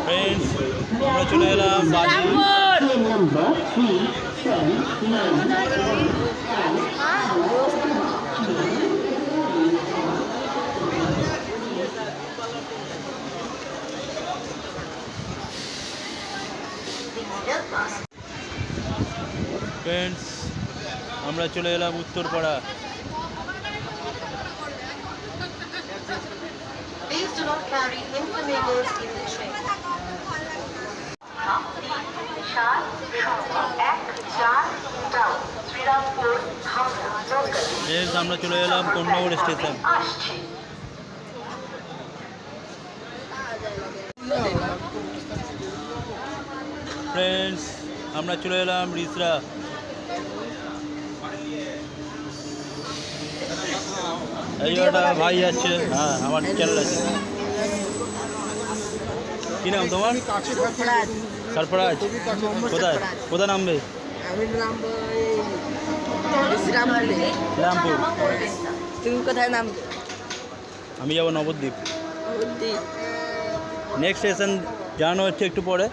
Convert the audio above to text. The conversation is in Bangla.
ফ্রেন্ডস আমরা চলে এলাম বাজি। ফ্রেন্ডস আমরা চলে এলাম Uttarpara. Please do not carry inflammable in the train. Friends আমরা চলে এলাম কোন্নগর স্টেশন। ফ্রেন্ডস আমরা চলে এলাম রিসরা। এই একটা ভাই যাচ্ছে, হ্যাঁ আমার চ্যানেল আছে। কি নাম তোমার? সরফরাজ। কোথায় কোথায় নামবে? রামপুর। তুমি কোথায় নামবে? আমি যাবো নবদ্বীপ। নেক্সট স্টেশন জানানো হচ্ছে একটু পরে।